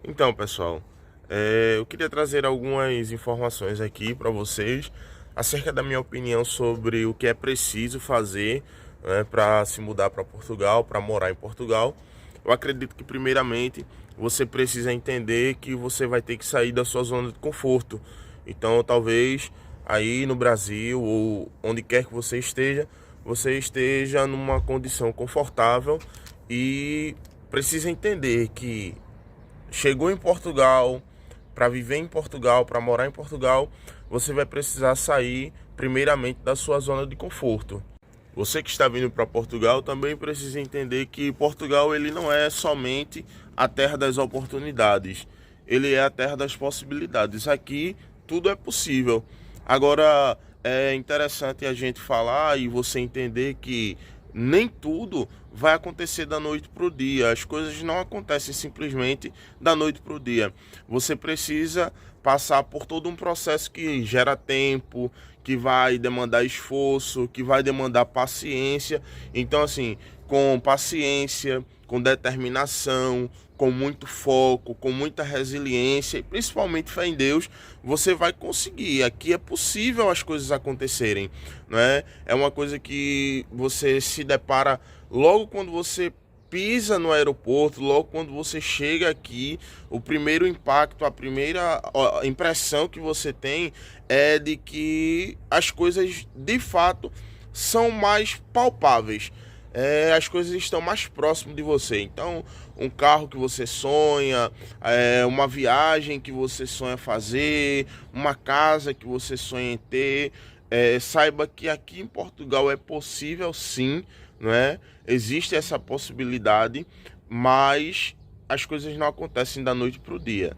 Então, pessoal, eu queria trazer algumas informações aqui para vocês acerca da minha opinião sobre o que é preciso fazer, né, para se mudar para Portugal, para morar em Portugal. Eu acredito que, primeiramente, você precisa entender que você vai ter que sair da sua zona de conforto. Então, talvez aí no Brasil ou onde quer que você esteja numa condição confortável e precisa entender que chegou em Portugal, para viver em Portugal, para morar em Portugal, você vai precisar sair primeiramente da sua zona de conforto. Você que está vindo para Portugal também precisa entender que Portugal ele não é somente a terra das oportunidades, ele é a terra das possibilidades. Aqui tudo é possível. Agora é interessante a gente falar e você entender que nem tudo vai acontecer da noite para o dia. As coisas não acontecem simplesmente da noite para o dia. Você precisa passar por todo um processo que gera tempo, que vai demandar esforço, que vai demandar paciência. Então, assim, com paciência, com determinação, com muito foco, com muita resiliência e principalmente fé em Deus, você vai conseguir. Aqui é possível as coisas acontecerem, né? É uma coisa que você se depara logo quando você pisa no aeroporto, logo quando você chega aqui, o primeiro impacto, a primeira impressão que você tem é de que as coisas de fato são mais palpáveis. As coisas estão mais próximas de você. Então, um carro que você sonha, uma viagem que você sonha fazer, uma casa que você sonha em ter, saiba que aqui em Portugal é possível sim, não é? Existe essa possibilidade, mas as coisas não acontecem da noite para o dia.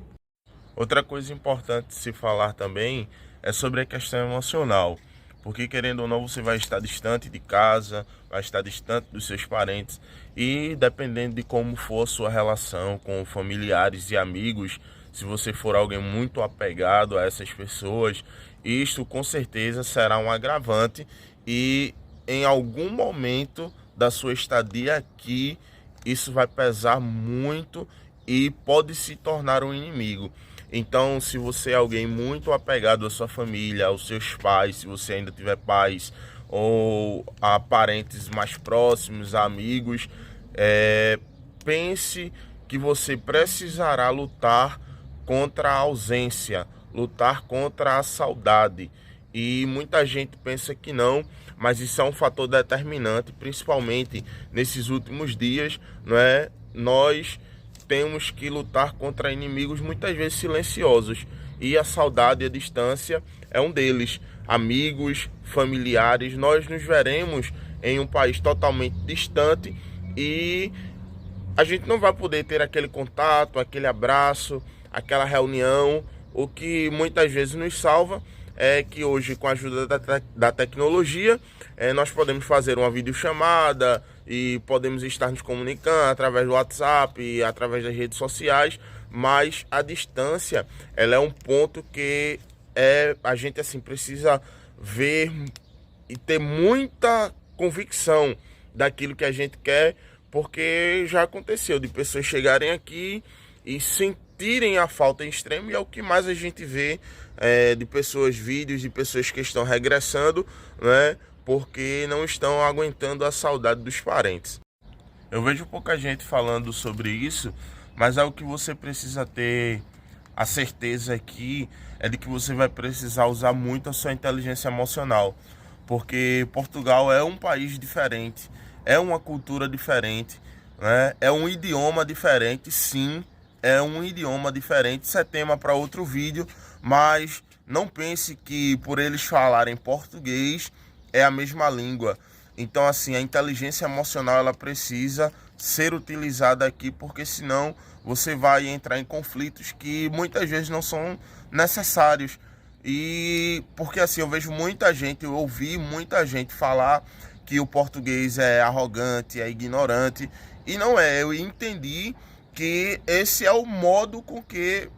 Outra coisa importante de se falar também é sobre a questão emocional, porque querendo ou não você vai estar distante de casa, vai estar distante dos seus parentes e dependendo de como for a sua relação com familiares e amigos, se você for alguém muito apegado a essas pessoas, isto com certeza será um agravante e em algum momento da sua estadia aqui, isso vai pesar muito e pode se tornar um inimigo. Então, se você é alguém muito apegado à sua família, aos seus pais, se você ainda tiver pais, ou a parentes mais próximos, a amigos, pense que você precisará lutar contra a ausência, lutar contra a saudade. E muita gente pensa que não, mas isso é um fator determinante, principalmente nesses últimos dias, não é? Nós temos que lutar contra inimigos muitas vezes silenciosos, e a saudade e a distância é um deles. Amigos, familiares, nós nos veremos em um país totalmente distante e a gente não vai poder ter aquele contato, aquele abraço, aquela reunião. O que muitas vezes nos salva é que hoje, com a ajuda da tecnologia, nós podemos fazer uma videochamada e podemos estar nos comunicando através do WhatsApp e através das redes sociais, mas a distância, ela é um ponto que a gente assim precisa ver e ter muita convicção daquilo que a gente quer, porque já aconteceu de pessoas chegarem aqui e sentirem a falta em extremo, e é o que mais a gente vê de pessoas, vídeos de pessoas que estão regressando, né, porque não estão aguentando a saudade dos parentes. Eu vejo pouca gente falando sobre isso, mas é o que você precisa ter a certeza aqui é de que você vai precisar usar muito a sua inteligência emocional, porque Portugal é um país diferente, é uma cultura diferente, né? É um idioma diferente, sim, é um idioma diferente. Isso é tema para outro vídeo, mas não pense que por eles falarem português é a mesma língua. Então, assim, a inteligência emocional ela precisa ser utilizada aqui, porque senão você vai entrar em conflitos que muitas vezes não são necessários. E porque assim, eu vejo muita gente, eu ouvi muita gente falar que o português é arrogante, é ignorante, e não é. Eu entendi que esse é o modo com que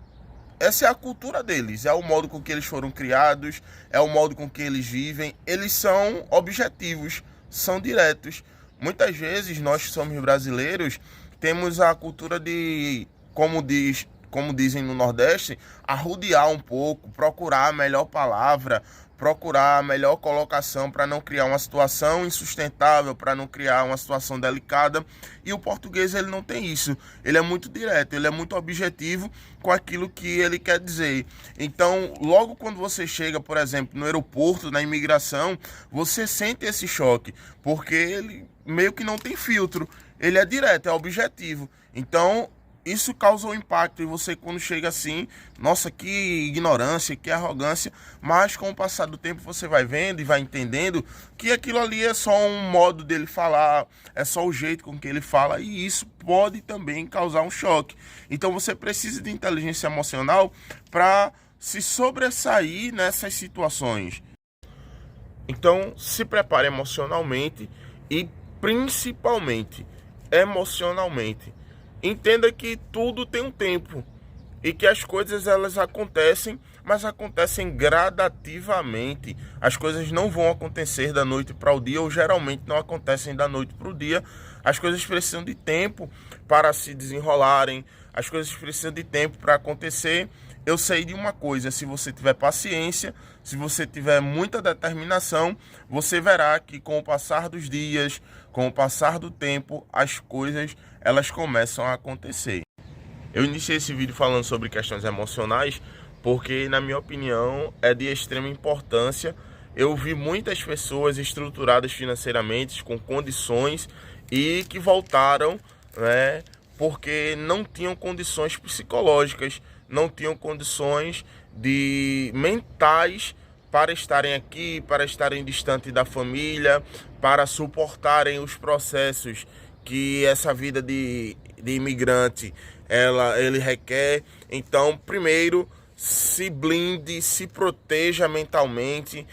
essa é a cultura deles, é o modo com que eles foram criados, é o modo com que eles vivem. Eles são objetivos, são diretos. Muitas vezes nós que somos brasileiros temos a cultura de, como diz como dizem no Nordeste, arrodear um pouco, procurar a melhor palavra, procurar a melhor colocação para não criar uma situação insustentável, para não criar uma situação delicada. E o português, ele não tem isso. Ele é muito direto, ele é muito objetivo com aquilo que ele quer dizer. Então, logo quando você chega, por exemplo, no aeroporto, na imigração, você sente esse choque, porque ele meio que não tem filtro. Ele é direto, é objetivo. Então, isso causa um impacto, e você, quando chega assim, nossa, que ignorância, que arrogância, mas com o passar do tempo você vai vendo e vai entendendo que aquilo ali é só um modo dele falar, é só o jeito com que ele fala, e isso pode também causar um choque. Então você precisa de inteligência emocional para se sobressair nessas situações. Então se prepare emocionalmente e principalmente emocionalmente. Entenda que tudo tem um tempo e que as coisas elas acontecem, mas acontecem gradativamente. As coisas não vão acontecer da noite para o dia, ou geralmente não acontecem da noite para o dia. As coisas precisam de tempo para se desenrolarem, as coisas precisam de tempo para acontecer. Eu sei de uma coisa: se você tiver paciência, se você tiver muita determinação, você verá que com o passar dos dias, com o passar do tempo, as coisas elas começam a acontecer. Eu iniciei esse vídeo falando sobre questões emocionais porque, na minha opinião, é de extrema importância. Eu vi muitas pessoas estruturadas financeiramente, com condições, e que voltaram, né, porque não tinham condições psicológicas, não tinham condições mentais para estarem aqui, para estarem distante da família, para suportarem os processos que essa vida de imigrante ele requer. Então, primeiro, se blinde, se proteja mentalmente,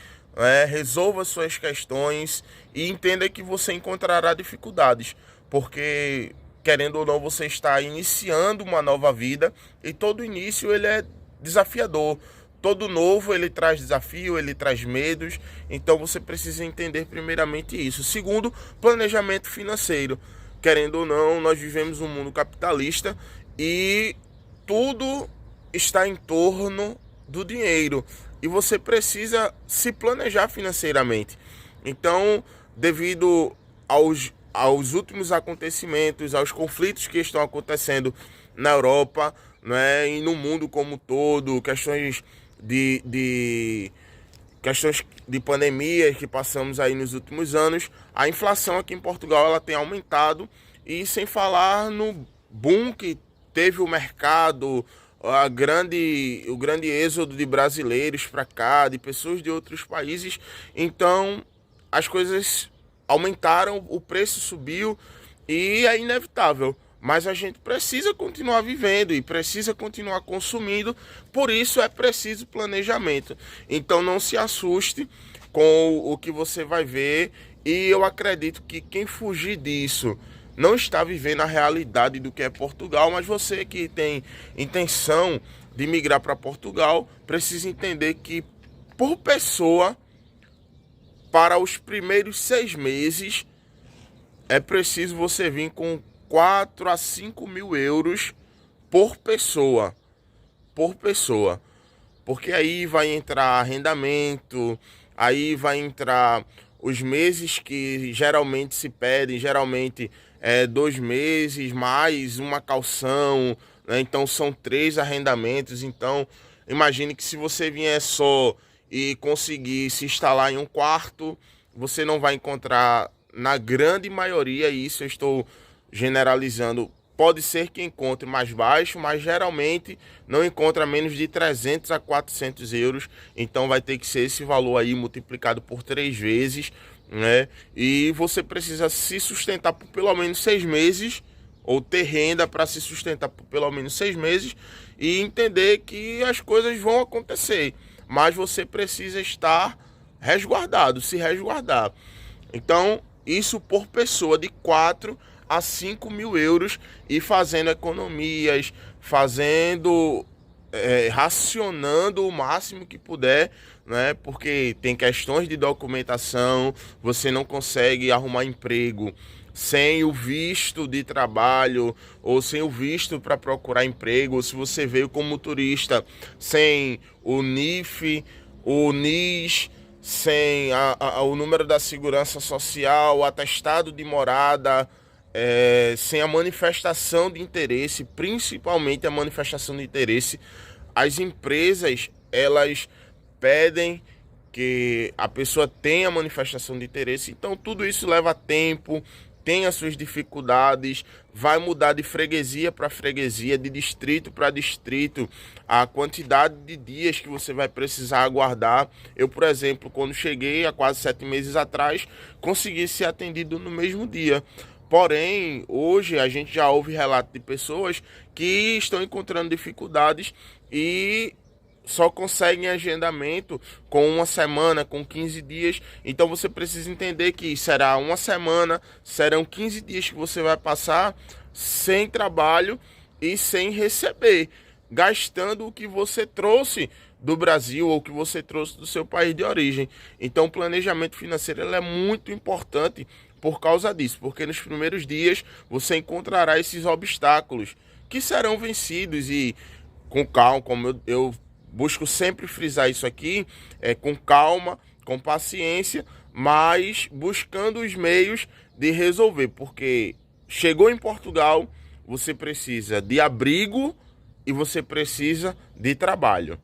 resolva suas questões e entenda que você encontrará dificuldades, porque, querendo ou não, você está iniciando uma nova vida, e todo início ele é desafiador. Todo novo ele traz desafio, ele traz medos, então você precisa entender primeiramente isso. Segundo, planejamento financeiro. Querendo ou não, nós vivemos um mundo capitalista e tudo está em torno do dinheiro, e você precisa se planejar financeiramente. Então, devido aos últimos acontecimentos, aos conflitos que estão acontecendo na Europa, né, e no mundo como um todo, questões de pandemia que passamos aí nos últimos anos, a inflação aqui em Portugal ela tem aumentado, e sem falar no boom que teve o mercado, o grande êxodo de brasileiros para cá, de pessoas de outros países. Então as coisas aumentaram, o preço subiu, e é inevitável. Mas a gente precisa continuar vivendo e precisa continuar consumindo, por isso é preciso planejamento. Então não se assuste com o que você vai ver, e eu acredito que quem fugir disso não está vivendo a realidade do que é Portugal. Mas você que tem intenção de migrar para Portugal, precisa entender que, por pessoa, para os primeiros 6 meses, é preciso você vir com 4 a 5 mil euros por pessoa, porque aí vai entrar arrendamento, aí vai entrar os meses que geralmente se pedem, geralmente 2 meses mais uma caução, né? Então são 3 arrendamentos. Então imagine que se você vier só e conseguir se instalar em um quarto, você não vai encontrar, na grande maioria, e isso eu estou generalizando, pode ser que encontre mais baixo, mas geralmente não encontra menos de 300 a 400 euros. Então vai ter que ser esse valor aí multiplicado por 3 vezes, né? E você precisa se sustentar por pelo menos 6 meses, ou ter renda para se sustentar por pelo menos 6 meses, e entender que as coisas vão acontecer, mas você precisa estar resguardado, se resguardar. Então isso por pessoa, de 4 a 5 mil euros, e fazendo economias, racionando o máximo que puder, né? Porque tem questões de documentação, você não consegue arrumar emprego sem o visto de trabalho ou sem o visto para procurar emprego, ou se você veio como turista sem o NIF, o NIS, sem o número da segurança social, o atestado de morada, sem a manifestação de interesse, principalmente a manifestação de interesse, as empresas, elas pedem que a pessoa tenha manifestação de interesse. Então tudo isso leva tempo, tem as suas dificuldades, vai mudar de freguesia para freguesia, de distrito para distrito, a quantidade de dias que você vai precisar aguardar. Eu, por exemplo, quando cheguei há quase 7 meses atrás, consegui ser atendido no mesmo dia. Porém, hoje a gente já ouve relatos de pessoas que estão encontrando dificuldades e só conseguem agendamento com uma semana, com 15 dias. Então você precisa entender que será uma semana, serão 15 dias que você vai passar sem trabalho e sem receber, gastando o que você trouxe do Brasil ou que você trouxe do seu país de origem. Então o planejamento financeiro é muito importante por causa disso, porque nos primeiros dias você encontrará esses obstáculos que serão vencidos e com calma, como eu busco sempre frisar isso aqui, com calma, com paciência, mas buscando os meios de resolver, porque chegou em Portugal, você precisa de abrigo e você precisa de trabalho.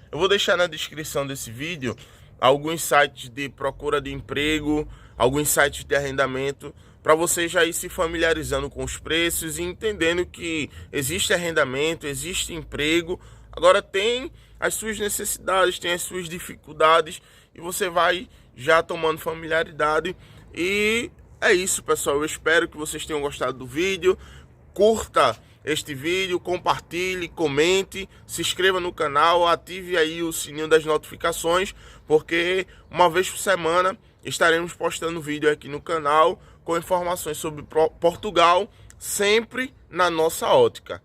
Eu vou deixar na descrição desse vídeo alguns sites de procura de emprego, alguns sites de arrendamento, para você já ir se familiarizando com os preços e entendendo que existe arrendamento, existe emprego. Agora tem as suas necessidades, tem as suas dificuldades e você vai já tomando familiaridade. E é isso, pessoal. Eu espero que vocês tenham gostado do vídeo. Curta este vídeo, compartilhe, comente, se inscreva no canal, ative aí o sininho das notificações, porque uma vez por semana estaremos postando vídeo aqui no canal com informações sobre Portugal, sempre na nossa ótica.